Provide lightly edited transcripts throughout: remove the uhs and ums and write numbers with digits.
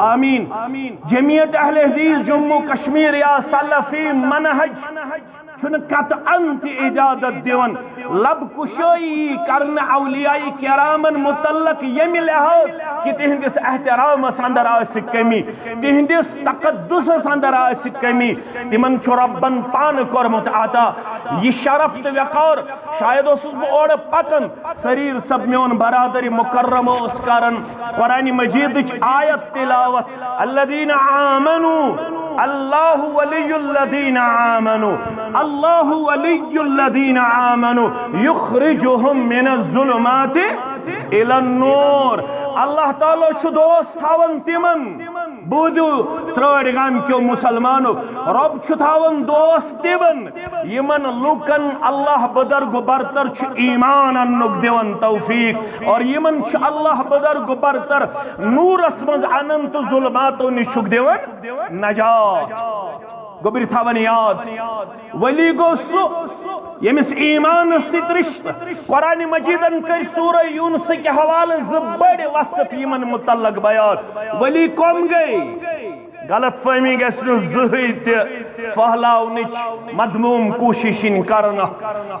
آمین جمعیت اہل حدیث جموں کشمیر یا سلفی منہج چھن قطعاً تی اجازت دیون لب کشوئی کرن اولیاء کرامن متعلق یمی لحاظ کہ تہندس احترام اندر آس کمی تہندس تقدس اندر آس کمی تمن چھو ربن پان کرمت عطا یہ شرف تو وقار شاید اسس بہ اور پکن سریر سب میون برادری مکرم اس کرن قرآن مجید آیت تلاوت الذین آمنوا اللہ ولی الذین آمنوا اللہ ولی الذین آمنوا یخرجهم من الظلمات الى النور اللہ تعالیٰ چھو دوست تھاون تمن بودو ترڑ گام کیو مسلمانو رب چھو تھاون دوست تمن یمن لوکن اللہ بدرگ برتر چھ ایمان انک دیون توفیق اور یمن چھ اللہ بدرگ برتر نور اسمز اننت ظلماتو نشک دیون نجات گبر تھاون یاد ولی گو سو یمس ایمان ست رشتہ قرآن مجیدن کر سورہ یونس کے حوالہ زبڑ وصف یمن متعلق بیان ولی کم گئی غلط فہمی گھن زہت پھہلاونچ مدموم کوششن کرنا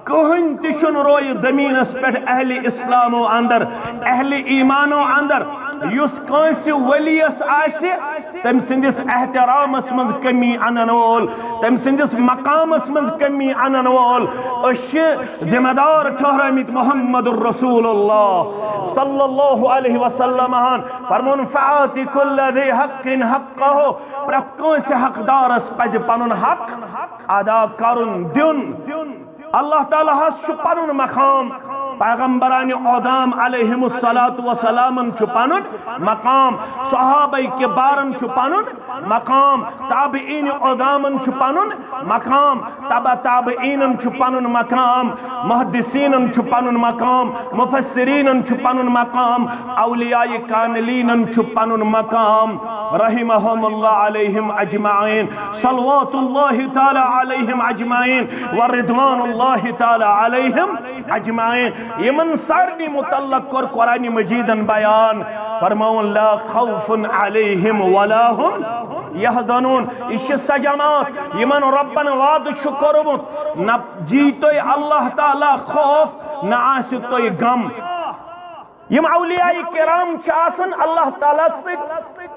کہن تشن روی زمینس پہ اہل اسلامو اندر اہل ایمانو اندر یس کنس ولیس آسی تم سندس احترامس مز کمی انن وول تم سندس مقامس مز کمی انن وول اش ذمہ دار ٹھہرمت محمد الرسول اللہ صلی اللہ علیہ وسلم فرمون فآتی کل ذی حق حقہ پرت کنس حقدارس پج پنن حق ادا کرن دیون اللہ تعالیٰ ہس پنن مقام پیغمبران اعظام علیہم السلام پنن مقام صحابہ کبارن پنن مقام تابعین اعظام پنن مقام تبع تابعین پنن مقام محدثین پنن مقام مفسرین پنن مقام اولیاء کاملین پنن مقام رحمهم اللہ علیہم اجمعین صلوات اللہ تعالی علیہم اجمعین ورضوان اللہ تعالی علیہم اجمعین یمن سارنی متعلق کر قرآن مجیدن بیان فرمون لا خوف علیہم ولا هم یحزنون اس سجمات یمن ربن وعد شکرمت نہ جیتوی اللہ تعالی خوف نہ آسیتوی غم یم اولیاء کرام چاسن اللہ تعالی سے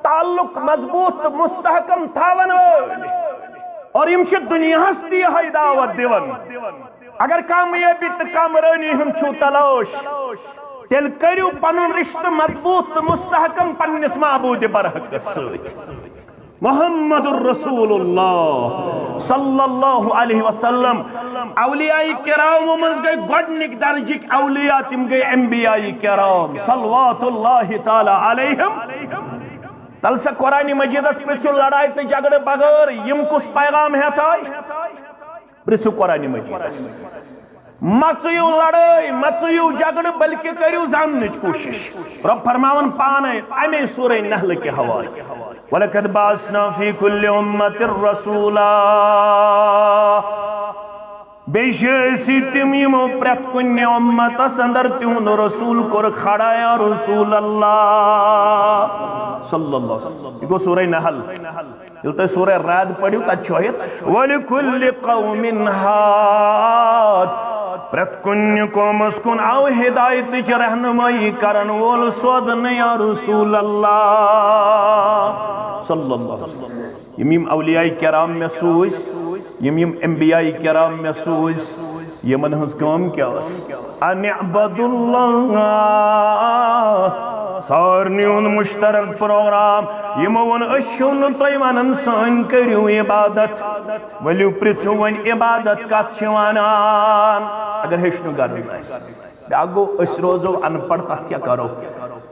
تعلق مضبوط مستحکم تھاون اور یم چھ دنیا ہستی ہے دعوت دیون اگر کامیابی تو کامرانی ہم چھو تلاش تیل کریو پنن رشتہ مضبوط مستحکم پنس معبود برحق سوچ محمد الرسول اللہ صلی اللہ علیہ وسلم اولیاء کرام مز گئی گوڑنک درجک اولیاء تم گئی انبیاء کرام صلوات اللہ تعالی علیہم تل سے قرآن مجید اس پرچو لڑائی تے جگڑ بغیر یم کس پیغام ہے تھائی پرچو قرآن مجید مچیو لڑائی مچیو جگڑ بلکہ کریو زاننچ کوشش رب فرماون پانے امی سورہ نحل کے حوالے وَلَقَدْ بَعَثْنَا فِي كُلِّ أُمَّةٍ رَسُولًا بیشی تم یمو پرت کن امت اندر تہند رسول کر کھڑا یا رسول اللہ صلی اللہ علیہ وسلم یہ گو سورہ نحل یہ سورہ رعد پڑھیو تا چھوئیت وَلِكُلِّ قَوْمٍ هَادٍ پرت کن قوم اس کن آو ہدایت چ رہنمائی کرن وول سودن یا رسول اللہ صلی اللہ علیہ وسلم یم اولیاء کرام میں سوز یم انبیاء کرام میں سوز یمن ہنس کام کیا اس ان اعبد اللہ سارنیون مشترک پروگرام یمون اشون تیمانن سان کریو عبادت ولیو پرچو ون عبادت کت چھوانان اگر ہشنو کرنا ہے بیاگو اس روزو ان پڑھ تک کیا کرو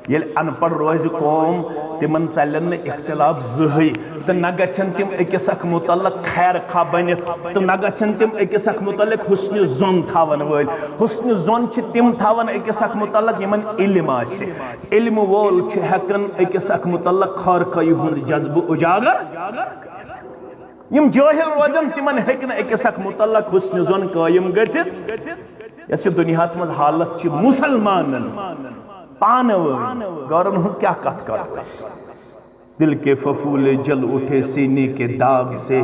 یل ان پڑھ روز قوم تمن چلن اختلاف زہی تو نہ گژھن تم اکس اک متعلق خیر خواہ بنت تو نہ گژھن تم اکس اک متعلق حسن زون تھاون ول حسن زون چھ تم تھاون اکس اک متعلق یمن علم آسہ علم وول چھ ہکن اکس اک متعلق خارخائی ہند جذب اجاگر یم جاہل روزن تمن ہکن اکس اک متعلق حسن زون قائم گژھت یس دنیاس مز حالت چھ مسلمانن پانو گورن ہز کیا کت کر دل کے ففولے جل اٹھے سینے کے داغ سے،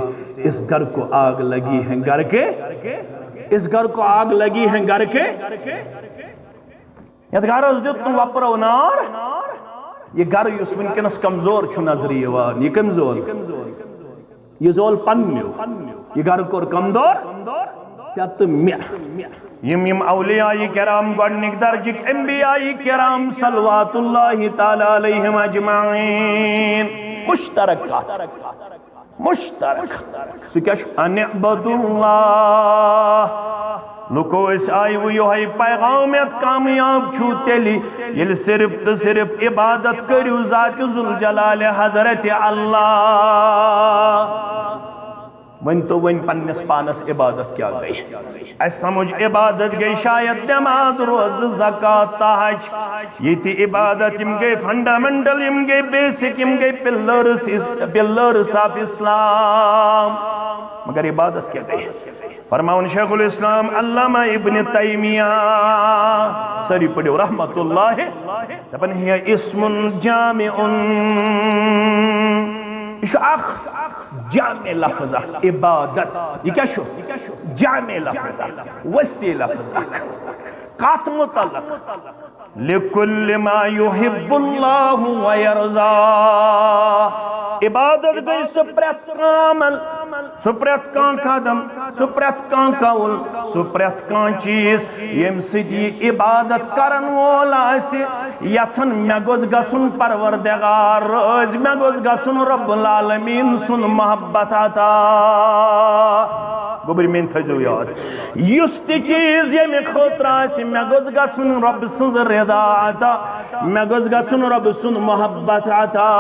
اس گھر کو آگ لگی ہے گھر کے، اس گھر کو آگ لگی ہے گھر کے، یت گھرس دیت وپرو نار، یہ گھر اس ونکس کمزور چھ نظر یوان، یہ کمزور، یہ زول پنیو، یہ گھر کور کمزور ژےٚ تہٕ مےٚ۔ یم اولیاء کرام گۄڈنِک درجک انبیاء کرام صلوات اللہ تعالی علیہم اجمعین، مشترک مشترک سُہ کیٛاہ چھُ ان اعبدوا اللہ۔ لُکو أسۍ آیوٕ یِہوٚے پیغام یتھ کامیاب چھُو تیٚلہِ ییٚلہِ صرف تہٕ صرف عبادت کٔرِو ذاتِ ذوالجلالِ حضرت اللہ۔ ون تو ون پنس پانس عبادت کیا گئی، اس سمجھ عبادت گئی شاید نماز روز زکات حج، یہ تھی عبادت یم گئی فنڈامنٹل، یم گئی بیسک، یم گئی پلرز آف اسلام، مگر عبادت کیا گئی؟ فرماؤن شیخ الاسلام علامہ ابن تیمیہ سری پڑھو رحمت اللہ، دپن ہے اسم جامع، یہ اخ جامع لفظ عبادت، یہ کیا شو جامع لفظ وسیع لفظ کات متعلق لکل ما یحب اللہ ویرضا۔ عبادت گئی سپریت کامل، سپریت کان قدم، سپریت کان قول، سپریت کان چیز یم سدی عبادت کرن وول آسی یژھن مے گوژ گژھن پروردگار رٲض، مے گوژ گژھن رب العالمین سن محبت عطا۔ گوبر مین تھزو یاد، یس تہ چیز یمہ خاطر آسی مے گوژ گژھن رب سنز رضا عطا، مے گوژ گژھن رب سن محبت عطا،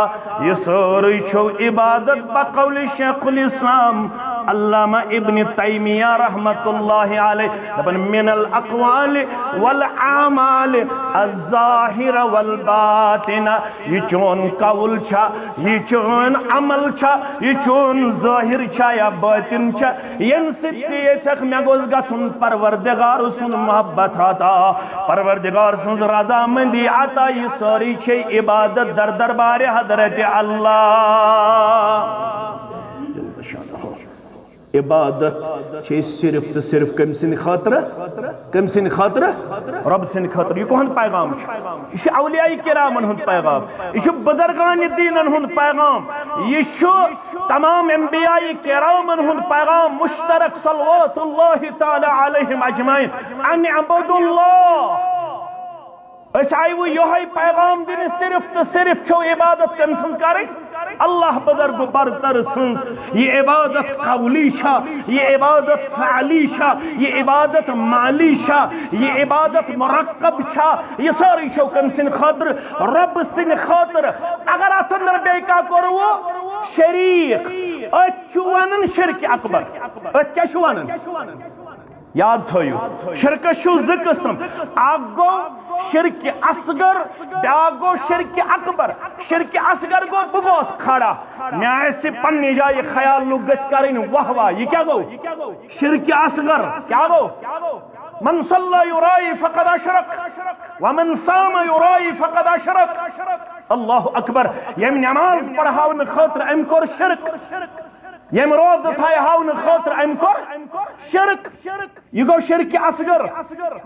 یہ سوری چھو عبادت بقول شیخ الاسلام علامہ ابن تیمیہ رحمت اللہ علیہ، دپن من الاقوال والاعمال الظاہر والباطن، یہ چون قول چھا، یہ چون عمل چھا، یہ چون ظاہر چھا یا باطن چھا، یم ستی چھک مے گوژ گژھن پروردگار سن محبت عطا، پروردگار سن رضا مندی عطا، یہ ساری چھے عبادت در دربار حضرت اللہ۔ عبادت چھے صرف تو صرف کم سن خاطر، کم سن خاطر رب سن خاطر، یہ کون پیغام چھے؟ یہ اولیاء کرامن ہند پیغام، یہ بزرگان دینن ہند پیغام، یہ تمام انبیاء کرامن ہند پیغام مشترک صلوات اللہ تعالی علیہم اجمعین ان عبد اللہ۔ اس آئیو یہی پیغام دن صرف تو صرف چھو عبادت کم سنز کریں اللہ بزرگ برتر سنز، یہ عبادت قولی شا، یہ عبادت فعلی شا، یہ عبادت مالی شا، یہ عبادت مرکب شا، یہ ساری چھو کم سن خاطر رب سن خاطر۔ اگر اتندر بیکا کرو شریک ات چوانن شرک اکبر، ات کیا چوانن یاد تھویو، شرک شو زٕ قسم، اکھ گو شرک اصغر، بیاکھ گو شرک اکبر۔ شرک اصغر گو بہ گوس کھڑا مے آسہِ پننہِ جایہِ خیال لوگ گژھِ کرٕنۍ واہ واہ، یہ کیا گو شرک اصغر، کیا گو من صلی یرائی فقد اشرک ومن صام یرائی فقد اشرک۔ اللہ اکبر، یم نماز پڑھاون خاطر ام کور شرک، یم روز تھائی ہاون خاطر ام کور شرک، یہ گو شرک اصغر۔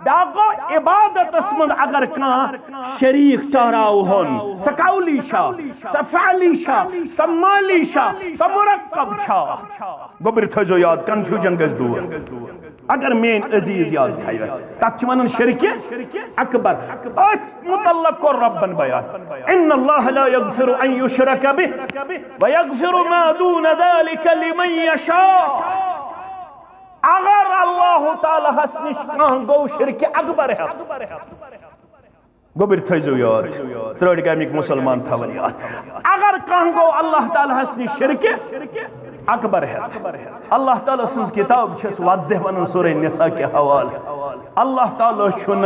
بیاکھ گو عبادت من اگر کان شریک ٹہراو ہون، سا قولی شا، سا فعلی شا، سا مالی شا، سا مرکب شا، گوبر تھجو یاد کنفیوژن گژھِ دور۔ اگر مین عزیز یاد تھایو تک چھ ونن شرک اکبر، ات متعلق کور ربن بیان ان اللہ لا یغفر ان یشرک به ویغفر ما دون ذلك لمن یشاء۔ اگر اللہ تعالی ہس نش کان گو شرک اکبر ہے، گوبر تھیزو یاد ترڑ گامک مسلمان تھاون یاد، اگر کان گو اللہ تعالی ہس نش شرک اکبر ہے۔ اللہ تعالیٰ سنز کتاب چھس وضح ونن سورہ نساء کے حوالہ، اللہ تعالیٰ چھن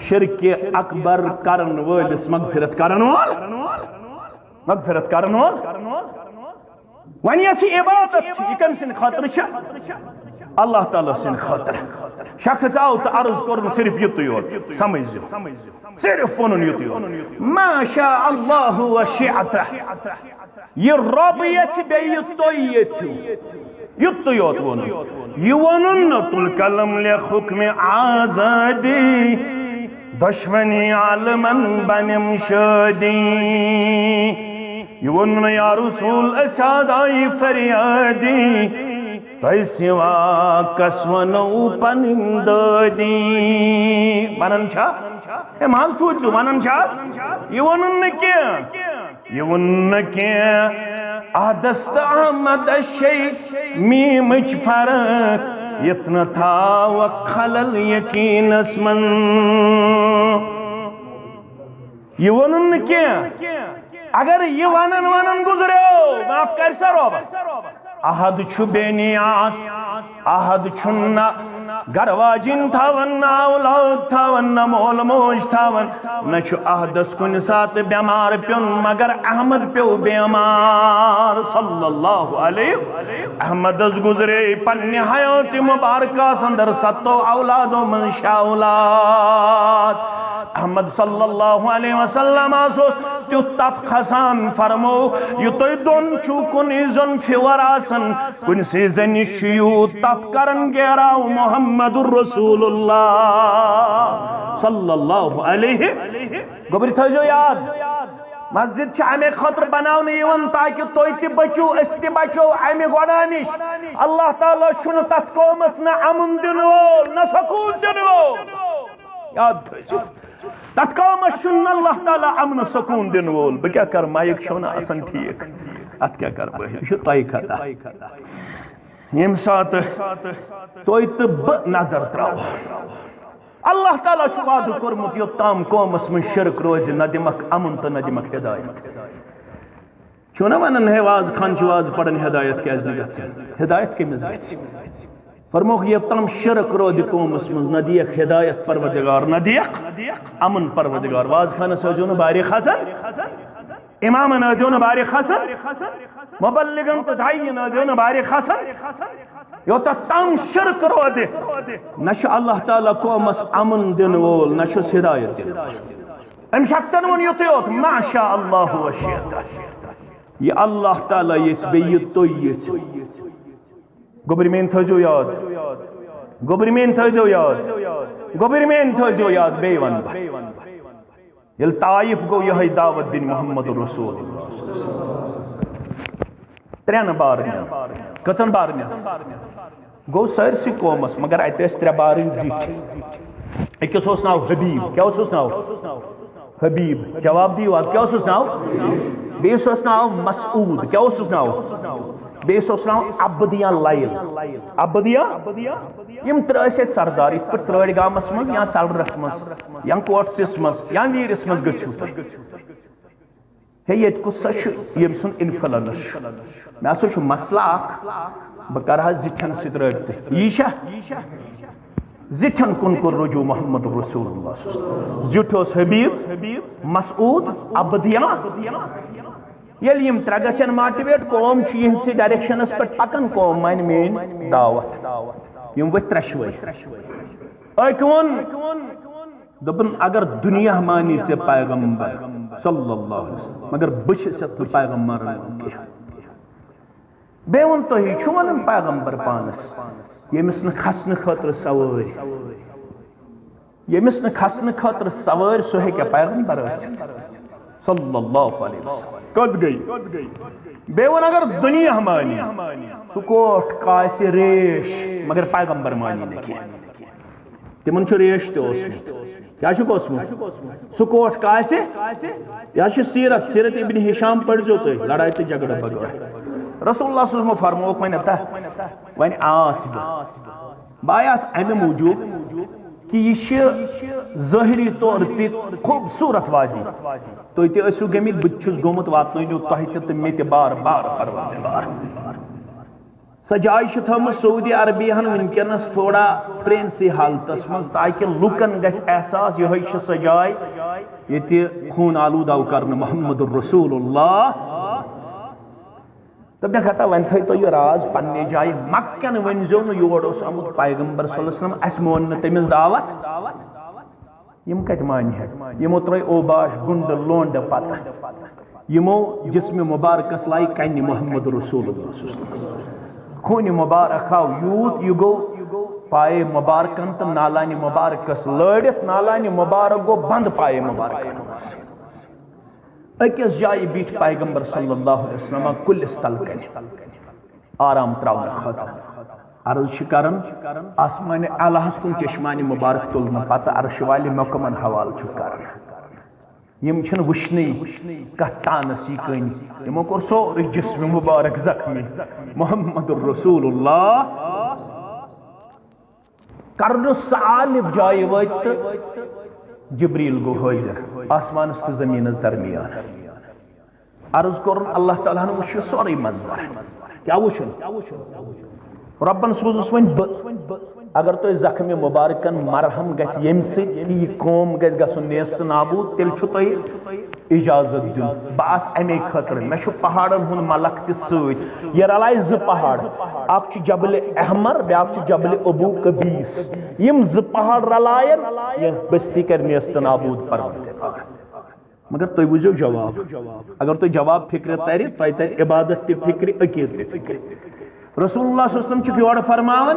شرک اکبر کرن وٲلِس مغفرت کرن وول، مغفرت کرن وول۔ ون یس عبادت یہ کم سن خاطر چھ اللہ تعالیٰ سن خاطر شخص آو تو عرض کرن صرف یتو یوت سمجھو صرف ونن یتو یوت ما شاء اللہ و شیعتہ یہ رب یچ بیت تو یتو یوت ونن یہ ونن تل کلم لحکم آزادی دشمنی عالمن بنم شادی یہ ونن یا رسول اسادائی فریادی تۄہہِ سوا کس ونو پنٕنۍ دٲدی ونان چھا ہے ماز ٹھوٗت ژٕ ونان چھا یہِ ووٚنُن نہٕ کینٛہہ یہِ ووٚن نہٕ کینٛہہ عہدس تہٕ احمدس چھے میٖمٕچ فرق یتھ نہٕ تھاوکھ خلل یقیٖنس منٛز یہِ ووٚنُن نہٕ کینٛہہ اگر یہِ ونان گُزریو معاف کر سا رۄبس احد چھُ بے نیاز احد چھُنہ گرواجن تھاون نہ اولاد تھاون نہ مول موج تھاون نہ چھُ احدس کُنہِ ساتہٕ بیمار پیوٚن مگر احمد پیو بیمار صلی اللہ علیہ احمدس گزرے پننہِ حیاتِ مبارکس اندر 7 اولادو منٛز 6 اولاد احمد صلی اللہ علیہ وسلم آسوس تیُتھ تپ کھسان فرمو یہ تُہۍ دۄن چھُو کُنہِ زۄن فِور آسان کُنسٕے زنہِ چھُ یوٗت تپ کران گیراو محمد رسول اللہ صلی اللہ علیہ گوٚبرِ تھٲیزیو یاد مسجد چھِ اَمے خٲطرٕ بناونہٕ یِوان تاکہِ تُہۍ تہِ بٔچِو أسۍ تہِ بچو اَمہِ گۄناہ نِش اللہ تعالیٰ چھُنہٕ تتھ قومس نہ امُن دِنہٕ وول نہ سکوٗن دِنہٕ وول یاد تھٲیزیو تتھ قومس چھُنہٕ اللہ تعالیٰ امن سکوٗن دِنہٕ وول بہٕ کیٛاہ کرٕ مایِک چھو نہٕ آسان ٹھیٖک اتھ کیٛاہ کرٕ بہٕ یہِ چھُ تۄہہِ خطا ییٚمہِ ساتہٕ تُہۍ تہٕ بہٕ نظر ترٛاوو اللہ تعالیٰ چھُ وعدٕ کوٚرمُت یوٚتام قومس منٛز شرک روزِ نہ دِمکھ امن تہٕ نہ دِمکھ ہدایت چھُو نہ ونان ہے واز خان چھِ واز پران ہدایت کیٛازِ نہٕ گژھِ ہدایت کٔمِس گژھِ فرموکھ یوٚتام شرک روزِ قومس منٛز نہ دِیکھ ہدایت پروردگار نہ دِیکھ امن پروردگار واز خانس ٲسۍزیو نہٕ بارِ کھسان امامن ٲسۍزیو نہٕ بارِ کھسان مبلغن تہٕ داعین ٲسۍزیو نہٕ بارِ کھسان یوٚتتھ تام شرک روزِ نہ چھُ اللہ تعالیٰ قومس امن دِنہٕ وول نہ چھُس ہدایت دِنہٕ وول أمۍ شخصن ووٚن یُتُے یوت ما شاء اللہ و شیٖتہ یہِ اللہ تعالیٰ یژھِ بیٚیہِ یہِ تُہۍ یژھِو گوٚبرِ میٛٲنۍ تھٲیزیو یاد گوٚبرِ میٛٲنۍ تھٲیزیو یاد گوٚبرِ میٛٲنۍ تھٲیزیو یاد بیٚیہِ وَنہٕ بہٕ ییٚلہِ طایف گوٚو یِہوٚے دعوت دِنہِ محمد رسول ترٛٮ۪ن بارنٮ۪ن کٔژن بارنٮ۪ن گوٚو سٲرسٕے قومس مگر اَتہِ ٲسۍ 3 بارٕنۍ زِٹھۍ أکِس اوس ناو حبیٖب کیٛاہ اوسُس ناو حبیٖب جواب دِیِو حظ کیٛاہ اوسُس ناو بیٚیِس اوس ناو مسعوٗد کیٛاہ اوسُس ناو بیٚیِس اوس ناو عبد یا لایل عبد یا یِم 3 ٲسۍ ییٚتہِ سردار یِتھ پٲٹھۍ ترٛٲڑۍ گامس منٛز یا سلرس منٛز یا کوٹسس منٛز یا ویٖرِس منٛز گٔژھِو تُہۍ ہے ییٚتہِ کُس سا چھُ ییٚمہِ سُنٛد انفلنس چھُ مےٚ ہسا چھُ مسلہٕ اکھ بہٕ کرٕ حظ زِٹھٮ۪ن سۭتۍ رٲبطہٕ یی چھا زِٹھٮ۪ن کُن کوٚر رجوع محمد رسول اللہ زیُٹھ اوس حبیٖب مسعوٗد عبدیہ ییٚلہِ یِم 3 گژھن ماٹِویٹ قوم چھِ یِہنٛدسٕے ڈایریکشنس پٮ۪ٹھ پکان قوم مانہِ میٛٲنۍ دعوت یِم ؤتھۍ 3 أکۍ ووٚن دوٚپُن اگر دُنیا مانی ژےٚ پیغمبر صلی اللہ علیہ وسلم مگر بہٕ چھُس یتھ نہٕ پیغمبر کینٛہہ بیٚیہِ ووٚن تُہی چھُو ونان پیغمبر پانس ییٚمِس نہٕ کھسنہٕ خٲطرٕ سوٲرۍ ییٚمِس نہٕ کھسنہٕ خٲطرٕ سوٲرۍ سُہ ہیٚکیٛاہ پیغمبر ٲسِتھ صلی اللہ علیہ وسلم کٔژ گٔے بیٚیہِ ووٚن اگر دُنیا مانی سُہ کوٹھ کاسہِ ریش مگر پیغمبر مانی نہٕ کینٛہہ تِمن چھُ ریش تہِ اوسمُت کیٛاہ چھُکھ اوسمُت سُہ کوٹھ کاسہِ یہِ حظ چھُ سیٖرت ابن ہشام پٔرۍزیو تُہۍ لڑٲے تہٕ جگڑٕ بغٲر رسول اللہ صلی اللہ علیہ وسلم فرمووُکھ وۄنۍ ہتا وۄنۍ آس بہٕ آیاس امہِ موٗجوٗب کہ یہ ظٲہری طور تہِ خوٗبصوٗرت وادی تُہۍ تہِ ٲسِو گٔمٕتۍ بہٕ تہِ چھُس گوٚمُت واتنٲیِو تۄہہِ تہِ تہٕ مےٚ تہِ بار بار پروردگار سۄ جاے چھِ تھٲومٕژ سعوٗدی عربیاہن وٕنکٮ۪نس تھوڑا پرٛٲنسٕے حالتس منٛز تاکہِ لُکن گژھِ احساس یِہوٚے چھِ سۄ جاے ییٚتہِ خوٗن آلوٗد آو کرنہٕ محمد رسول اللہ تو میں کہتا ون تو یہ راز پنہ جائے مکن ونزو نا یور اس آمت پیغمبر صلی اللہ علیہ وسلم اس مون نا تمس دعوت یم کت مانی ہے یمو ترے اوباش گنڈ لونڈ پتہ یمو جسم مبارکس لائی کن محمد رسول اللہ خون مبارک آو یوت یہ گو پائے مبارکن تو نالان مبارکس لڑت نالان مبارک گو بند پائے مبارکن اکس جائے بیٹھ پیغمبر صلی اللہ علیہ وسلم کلس تل کن آرام تراؤن خطر عرض شکرن آسمان اعلیٰ کن چشمان مبارک تلن پتہ عرش والی مکمن حوال چکرن یم چھن وشنی کتانسی کنی یمو کور سوری جسم مبارک زخمی محمد الرسول اللہ کرن سالب جائے ویت جبریل گو حاضر آسمان است زمین از درمیان عرض کرن اللہ تعالیٰ نے وچھ سوری منظر کیا وچھن ربن سوزس ون اگر تو زخم مبارکن مرہم گس یم سی یہ قوم گس گسن نیست نابود تیل چھو تو اجازت دن باس امی خطر میں چھو پہاڑن ہن ملک تی سوت یہ رلائی ز پہاڑ اک چھ جبل احمر بیاک چھ جبل ابو قبیس یم ز پہاڑ رلائن یہ بستی کر نیست نابود پروردگار مگر تو بوزو جواب اگر تو جواب فکر تاری تو تاری عبادت تی فکری عقید تی فکری رسول اللہ صلی اللہ علیہ وسلم چکی اور فرماون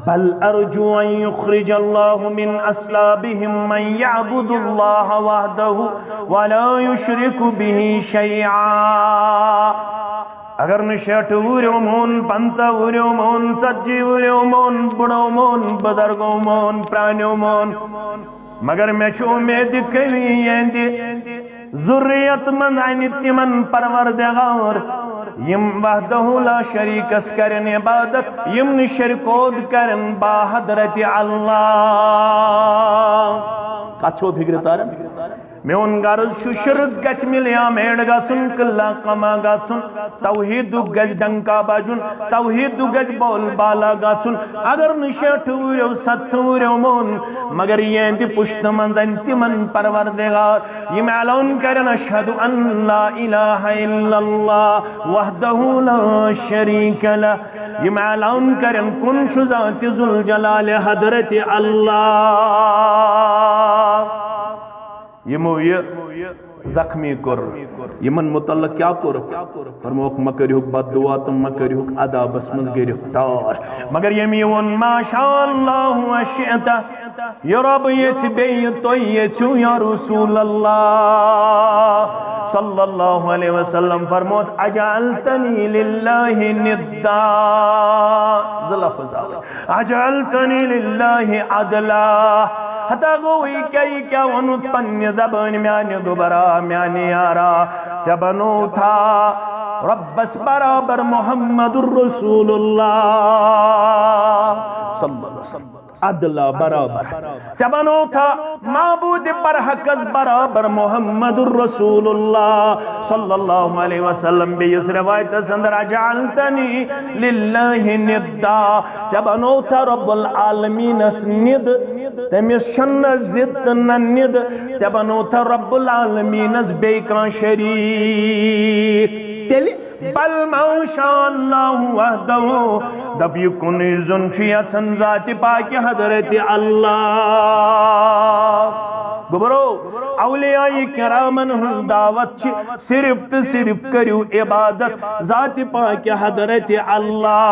بل ارجو ان یخرج اللہ من اسلابهم من یعبد اللہ وحده ولا یشرک به شیعا اگر نشیٹ وریو مون پنتا وریو مون سجی وریو مون بڑو مون بدرگو مون پرانیو مون مگر میں چھو امید کبھی یندی ذریت من عنیتی من پروردگار یم وحدہ لا شریکس کرن عبادت یم شرکود کرن با حضرت اللہ کچھو بھگر تارن میں ان غرض چھو شرک گچ ملیا میڑ گسن کلا قما گسن توحید گچ ڈنکا بجن توحید گچ بول بالا گسن اگر نشٹ وریو ست وریو مون مگر یہ دی پشت من دنتی من پروردگار یہ معلوم کرن اشہد ان لا الہ الا اللہ وحدہ لا شریک لہ یہ معلوم کرن کن چھو ذات ذوالجلال حضرت اللہ یمو یہ زخمی کر یمن متعلق کیا کر فرموک مکریوک بد دعا تم مکریوک عذابس مز گریوک تار مگر یمیون ما شاء اللہ وشئتا یا رب یہ بیت تو یہ یا رسول اللہ صلی اللہ علیہ وسلم فرموس اجعلتنی للہ ندا اجعلتنی للہ عدلا حتا گوئی کیا ونت پنی زبان میانی دوبرا میانی یارا جبنو تھا ربس برابر محمد الرسول اللہ صلی اللہ علیہ وسلم عدلہ برابر جبنو تھا معبود برحقز برابر محمد الرسول اللہ صلی اللہ علیہ وسلم بھی اس روایت سندر اجعلتنی للہ ندا جبنو تھا رب العالمین اس ند تمیس شن زد ند جبنو تھا رب العالمین اس بیکان شریک تیلی بل ما شاء اللہ وحدہ دب یکن زنشیت سن ذات پاک حضرت اللہ گبرو اولیاء کرامن ہن دعوت چھ صرف صرف کریو عبادت ذات پاک حضرت اللہ